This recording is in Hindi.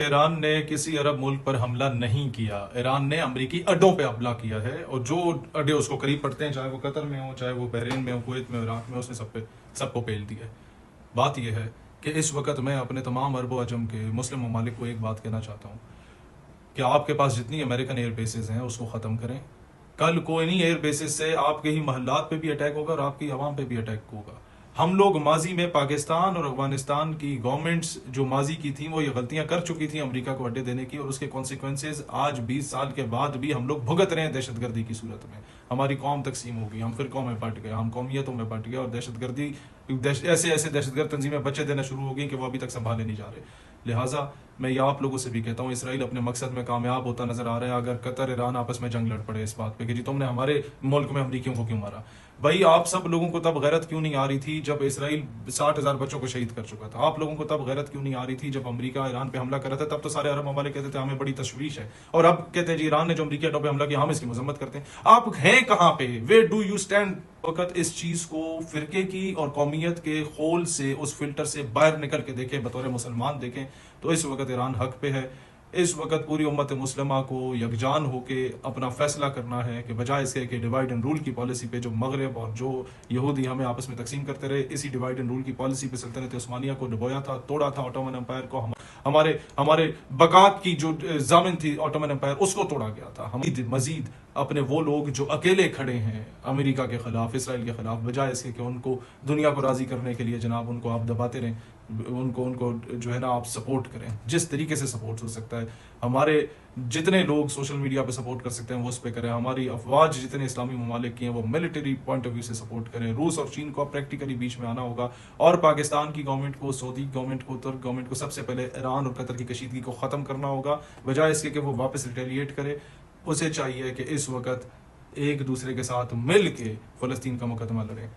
ईरान ने किसी अरब मुल्क पर हमला नहीं किया। ईरान ने अमरीकी अड्डों पे हमला किया है, और जो अड्डे उसको करीब पड़ते हैं, चाहे वो कतर में हो, चाहे वो बहरीन में हो, कुवैत में, इराक में, उसने सबको पेल दिया है। बात यह है कि इस वक्त मैं अपने तमाम अरब अजम के मुस्लिम ममालिक को एक बात कहना चाहता हूँ कि आपके पास जितनी अमेरिकन एयर बेसेस हैं उसको ख़त्म करें। कल कोई नहीं एयर बेसिस से आपके ही महल्लात पे भी अटैक होगा और आपकी आवाम पे भी अटैक होगा। हम लोग माजी में पाकिस्तान और अफगानिस्तान की गवर्नमेंट्स जो माजी की थी वो ये गलतियां कर चुकी थी अमेरिका को अड्डे देने की, और उसके कॉन्सिक्वेंसेज आज 20 साल के बाद भी हम लोग भुगत रहे हैं दहशतगर्दी की सूरत में। हमारी कौम तकसीम हो गई, हम फिरकों में बट गए, हम कौमियतों में बट गए, और दहशतगर्दी ऐसे ऐसे दहशतगर्द तंजीमें बच्चे देना शुरू हो गई कि वो अभी तक संभाले नहीं जा रहे। लिहाजा मैं ये आप लोगों से भी कहता हूँ, इसराइल अपने मकसद में कामयाब होता नजर आ रहा है। अगर कतर ईरान आपस में जंग लड़ पड़े इस बात पे कि जी तुमने हमारे मुल्क में अमरीकियों को क्यों मारा, भाई आप सब लोगों को तब गैरत क्यों नहीं आ रही थी जब इसराइल 60,000 बच्चों को शहीद कर चुका था? आप लोगों को तब गैरत क्यों नहीं आ रही थी जब अमेरिका ईरान पे हमला कर रहा था? तब तो सारे अरब ममालिक कहते थे हमें बड़ी तशवीश है, और अब कहते हैं जी ईरान ने जो अमरीकी अड्डों पे हमला किया हम इसकी मजम्मत करते हैं। आप हैं कहां पे? वे डू यू स्टैंड? वक्त इस चीज को फिरके की और कौमियत के होल से, उस फिल्टर से बाहर निकल के देखें, बतौर मुसलमान देखें तो इस वक्त ईरान हक पे है। इस वक्त पूरी उम्मत मुस्लिमा को यकजान होके अपना फैसला करना है कि बजाय इसके कि डिवाइड एंड रूल की पॉलिसी पे जो मगरब और जो यहूदी हमें आपस में तकसीम करते रहे, इसी डिवाइड एंड रूल की पॉलिसी पे सल्तनत उस्मानिया को डुबोया था, तोड़ा था, ऑटोमन एम्पायर को, हमारे हमारे बकात की जो जामिन थी ऑटोमन एम्पायर, उसको तोड़ा गया था। हम मजीद अपने वो लोग जो अकेले खड़े हैं अमेरिका के खिलाफ, इसराइल के खिलाफ, बजाय इसके कि उनको दुनिया को राजी करने के लिए जनाब उनको आप दबाते रहें, उनको उनको जो है ना आप सपोर्ट करें जिस तरीके से सपोर्ट हो सकता है। हमारे जितने लोग सोशल मीडिया पे सपोर्ट कर सकते हैं वो उस पर करें। हमारी अफवाज जितने इस्लामी ममालिक की हैं वो मिलिट्री पॉइंट ऑफ व्यू से सपोर्ट करें। रूस और चीन को प्रैक्टिकली बीच में आना होगा, और पाकिस्तान की गवर्नमेंट को, सऊदी गवर्नमेंट को, तुर्क गवर्नमेंट को सबसे पहले ईरान और कतर की कशीदगी को ख़त्म करना होगा, बजाय इसके कि वो वापस रिटेलिएट करे। उसे चाहिए कि इस वक्त एक दूसरे के साथ मिल के फ़लस्तीन का मुकदमा लड़ें।